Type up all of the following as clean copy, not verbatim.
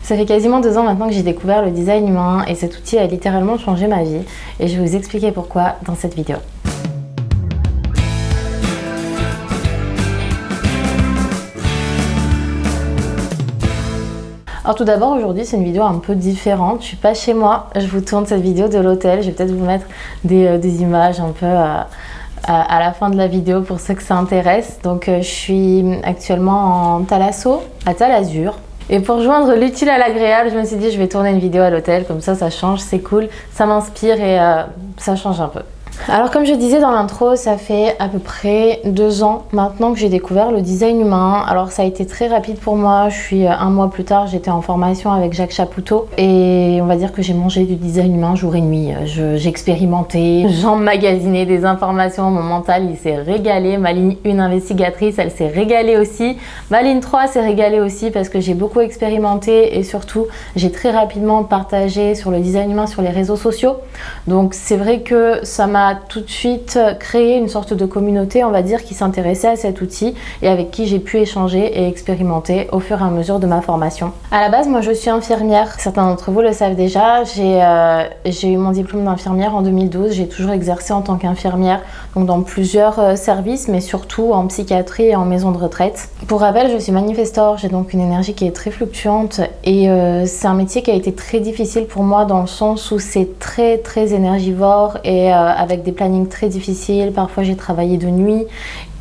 Ça fait quasiment 2 ans maintenant que j'ai découvert le design humain et cet outil a littéralement changé ma vie et je vais vous expliquer pourquoi dans cette vidéo. Alors tout d'abord, aujourd'hui c'est une vidéo un peu différente, je suis pas chez moi, je vous tourne cette vidéo de l'hôtel, je vais peut-être vous mettre des images un peu à la fin de la vidéo pour ceux que ça intéresse. Donc je suis actuellement en Thalasso, à Talazur. Et pour joindre l'utile à l'agréable, je me suis dit je vais tourner une vidéo à l'hôtel, comme ça change, c'est cool, ça m'inspire et ça change un peu. Alors comme je disais dans l'intro, ça fait à peu près 2 ans maintenant que j'ai découvert le design humain. Alors ça a été très rapide pour moi, je suis 1 mois plus tard, j'étais en formation avec Jacques Chapoutot et on va dire que j'ai mangé du design humain jour et nuit. J'ai expérimenté, j'emmagasinais des informations, mon mental il s'est régalé, ma ligne 1 investigatrice elle s'est régalée aussi, ma ligne 3 s'est régalée aussi parce que j'ai beaucoup expérimenté et surtout j'ai très rapidement partagé sur le design humain sur les réseaux sociaux. Donc c'est vrai que ça m'a tout de suite créé une sorte de communauté, on va dire, qui s'intéressait à cet outil et avec qui j'ai pu échanger et expérimenter au fur et à mesure de ma formation. À la base, moi je suis infirmière, certains d'entre vous le savent déjà, j'ai eu mon diplôme d'infirmière en 2012, j'ai toujours exercé en tant qu'infirmière, donc dans plusieurs services, mais surtout en psychiatrie et en maison de retraite. Pour rappel, je suis manifestor, j'ai donc une énergie qui est très fluctuante et c'est un métier qui a été très difficile pour moi dans le sens où c'est très énergivore et avec des plannings très difficiles, parfois j'ai travaillé de nuit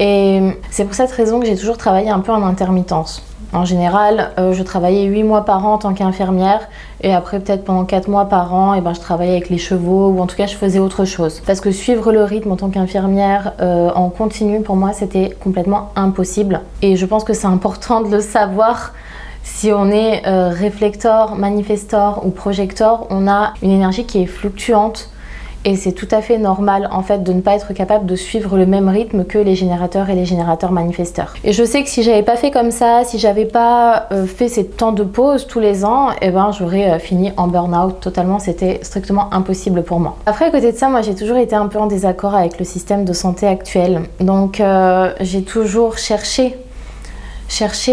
et c'est pour cette raison que j'ai toujours travaillé un peu en intermittence. En général, je travaillais 8 mois par an en tant qu'infirmière et après peut-être pendant 4 mois par an, je travaillais avec les chevaux ou en tout cas je faisais autre chose. Parce que suivre le rythme en tant qu'infirmière en continu, pour moi c'était complètement impossible. Et je pense que c'est important de le savoir. Si on est réflecteur, manifestor ou projecteur, on a une énergie qui est fluctuante. Et c'est tout à fait normal en fait de ne pas être capable de suivre le même rythme que les générateurs et les générateurs manifesteurs. Et je sais que si j'avais pas fait comme ça, si j'avais pas fait ces temps de pause tous les ans, j'aurais fini en burn-out totalement, c'était strictement impossible pour moi. Après à côté de ça, moi j'ai toujours été un peu en désaccord avec le système de santé actuel. Donc j'ai toujours cherché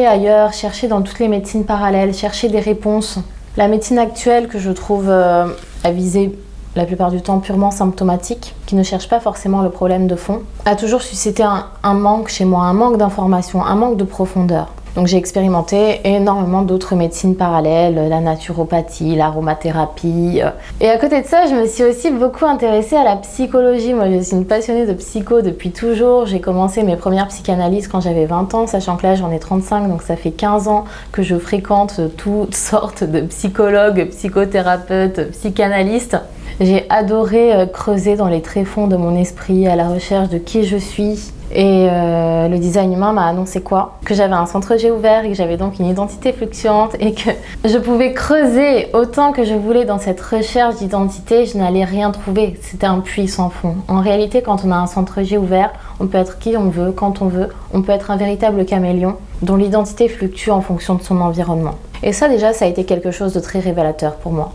ailleurs, cherché dans toutes les médecines parallèles, cherché des réponses. La médecine actuelle que je trouve à viser la plupart du temps purement symptomatique, qui ne cherche pas forcément le problème de fond, a toujours suscité un manque chez moi, un manque d'information, un manque de profondeur. Donc j'ai expérimenté énormément d'autres médecines parallèles, la naturopathie, l'aromathérapie. Et à côté de ça, je me suis aussi beaucoup intéressée à la psychologie. Moi, je suis une passionnée de psycho depuis toujours. J'ai commencé mes premières psychanalyses quand j'avais 20 ans, sachant que là, j'en ai 35, donc ça fait 15 ans que je fréquente toutes sortes de psychologues, psychothérapeutes, psychanalystes. J'ai adoré creuser dans les tréfonds de mon esprit à la recherche de qui je suis. Et le design humain m'a annoncé quoi? Que j'avais un centre G ouvert et que j'avais donc une identité fluctuante et que je pouvais creuser autant que je voulais dans cette recherche d'identité, je n'allais rien trouver. C'était un puits sans fond. En réalité, quand on a un centre G ouvert, on peut être qui on veut, quand on veut. On peut être un véritable caméléon dont l'identité fluctue en fonction de son environnement. Et ça déjà, ça a été quelque chose de très révélateur pour moi.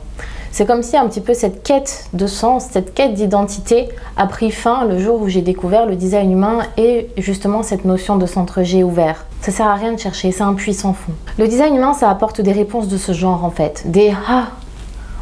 C'est comme si un petit peu cette quête de sens, cette quête d'identité a pris fin le jour où j'ai découvert le design humain et justement cette notion de centre G ouvert. Ça sert à rien de chercher, c'est un puits sans fond. Le design humain, ça apporte des réponses de ce genre en fait. Des « Ah,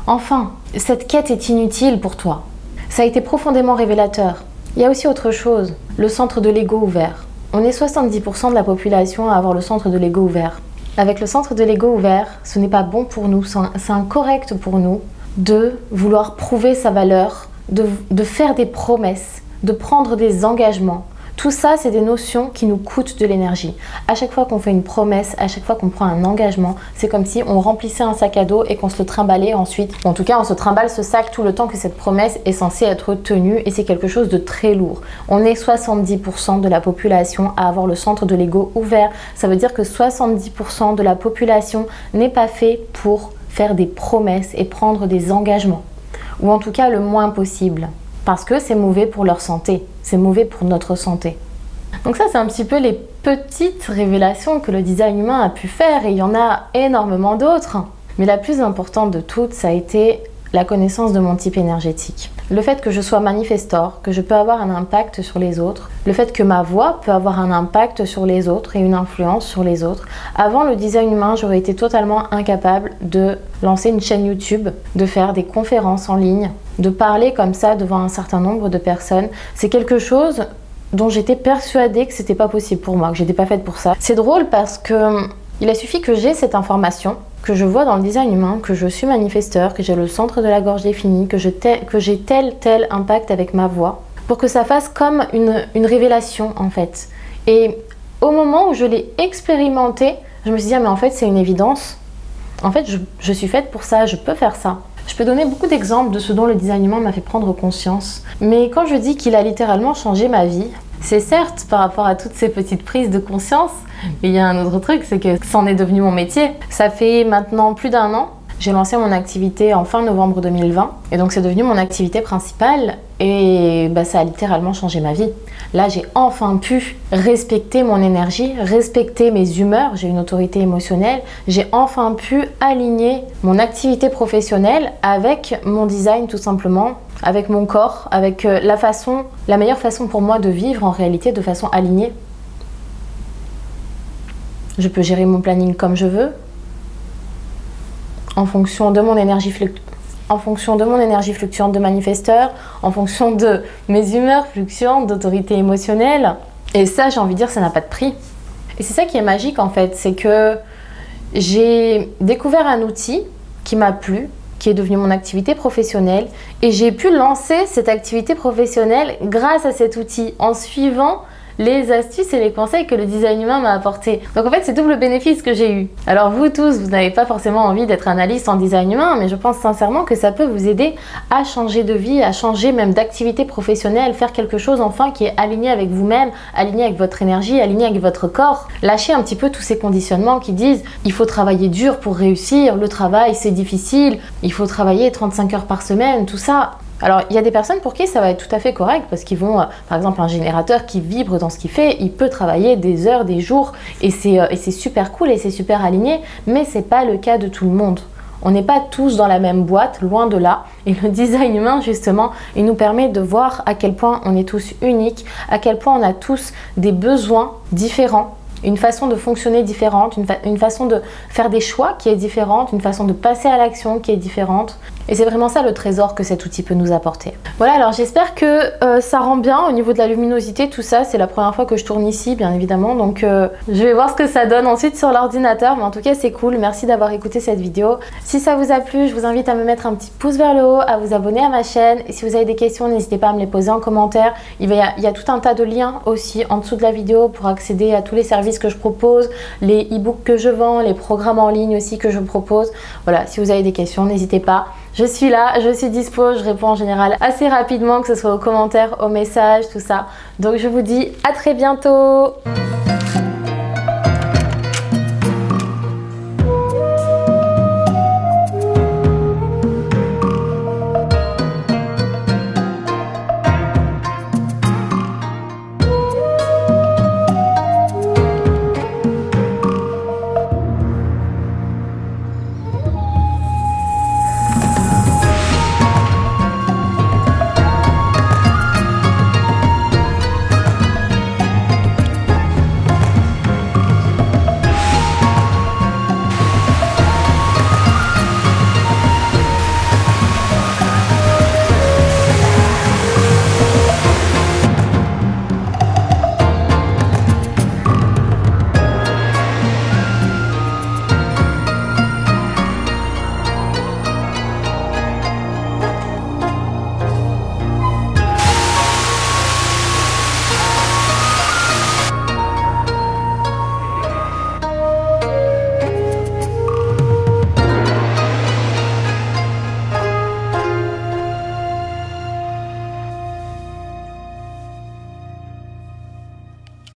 enfin, cette quête est inutile pour toi ». Ça a été profondément révélateur. Il y a aussi autre chose, le centre de l'ego ouvert. On est 70% de la population à avoir le centre de l'ego ouvert. Avec le centre de l'ego ouvert, ce n'est pas bon pour nous, c'est incorrect pour nous de vouloir prouver sa valeur, de faire des promesses, de prendre des engagements. Tout ça, c'est des notions qui nous coûtent de l'énergie. À chaque fois qu'on fait une promesse, à chaque fois qu'on prend un engagement, c'est comme si on remplissait un sac à dos et qu'on se le trimballait ensuite. En tout cas, on se trimballe ce sac tout le temps que cette promesse est censée être tenue et c'est quelque chose de très lourd. On est 70% de la population à avoir le centre de l'ego ouvert. Ça veut dire que 70% de la population n'est pas fait pour faire des promesses et prendre des engagements. Ou en tout cas le moins possible. Parce que c'est mauvais pour leur santé, c'est mauvais pour notre santé. Donc ça, c'est un petit peu les petites révélations que le design humain a pu faire et il y en a énormément d'autres. Mais la plus importante de toutes, ça a été la connaissance de mon type énergétique. Le fait que je sois manifestor, que je peux avoir un impact sur les autres, le fait que ma voix peut avoir un impact sur les autres et une influence sur les autres. Avant le design humain, j'aurais été totalement incapable de lancer une chaîne YouTube, de faire des conférences en ligne, de parler comme ça devant un certain nombre de personnes. C'est quelque chose dont j'étais persuadée que c'était pas possible pour moi, que j'étais pas faite pour ça. C'est drôle parce que il a suffi que j'ai cette information, que je vois dans le design humain, que je suis manifesteur, que j'ai le centre de la gorge défini, que j'ai tel impact avec ma voix, pour que ça fasse comme une révélation en fait. Et au moment où je l'ai expérimenté, je me suis dit, ah, mais en fait c'est une évidence. En fait, je suis faite pour ça, je peux faire ça. Je peux donner beaucoup d'exemples de ce dont le design humain m'a fait prendre conscience. Mais quand je dis qu'il a littéralement changé ma vie, c'est certes par rapport à toutes ces petites prises de conscience, mais il y a un autre truc, c'est que c'en est devenu mon métier. Ça fait maintenant plus d'1 an. J'ai lancé mon activité en fin novembre 2020 et donc c'est devenu mon activité principale et ça a littéralement changé ma vie. Là, j'ai enfin pu respecter mon énergie, respecter mes humeurs, j'ai une autorité émotionnelle, j'ai enfin pu aligner mon activité professionnelle avec mon design tout simplement, avec mon corps, avec la meilleure façon pour moi de vivre en réalité de façon alignée. Je peux gérer mon planning comme je veux, en fonction de mon énergie fluctuante de manifesteur, en fonction de mes humeurs fluctuantes d'autorité émotionnelle. Et ça, j'ai envie de dire, ça n'a pas de prix. Et c'est ça qui est magique en fait, c'est que j'ai découvert un outil qui m'a plu, qui est devenu mon activité professionnelle, et j'ai pu lancer cette activité professionnelle grâce à cet outil, en suivant les astuces et les conseils que le design humain m'a apporté. Donc en fait, c'est double bénéfice que j'ai eu. Alors vous tous, vous n'avez pas forcément envie d'être analyste en design humain, mais je pense sincèrement que ça peut vous aider à changer de vie, à changer même d'activité professionnelle, faire quelque chose enfin qui est aligné avec vous-même, aligné avec votre énergie, aligné avec votre corps. Lâcher un petit peu tous ces conditionnements qui disent il faut travailler dur pour réussir, le travail c'est difficile, il faut travailler 35 heures par semaine, tout ça. Alors, il y a des personnes pour qui ça va être tout à fait correct parce qu'ils vont, par exemple, un générateur qui vibre dans ce qu'il fait, il peut travailler des heures, des jours et c'est super cool et c'est super aligné, mais c'est pas le cas de tout le monde. On n'est pas tous dans la même boîte, loin de là. Et le design humain, justement, il nous permet de voir à quel point on est tous uniques, à quel point on a tous des besoins différents, une façon de fonctionner différente, une façon de faire des choix qui est différente, une façon de passer à l'action qui est différente. Et c'est vraiment ça le trésor que cet outil peut nous apporter. Voilà, alors j'espère que ça rend bien au niveau de la luminosité, tout ça. C'est la première fois que je tourne ici, bien évidemment. Donc je vais voir ce que ça donne ensuite sur l'ordinateur. Mais en tout cas, c'est cool. Merci d'avoir écouté cette vidéo. Si ça vous a plu, je vous invite à me mettre un petit pouce vers le haut, à vous abonner à ma chaîne. Et si vous avez des questions, n'hésitez pas à me les poser en commentaire. Il y a tout un tas de liens aussi en dessous de la vidéo pour accéder à tous les services que je propose, les e-books que je vends, les programmes en ligne aussi que je propose. Voilà, si vous avez des questions, n'hésitez pas. Je suis là, je suis dispo, je réponds en général assez rapidement, que ce soit aux commentaires, aux messages, tout ça. Donc je vous dis à très bientôt.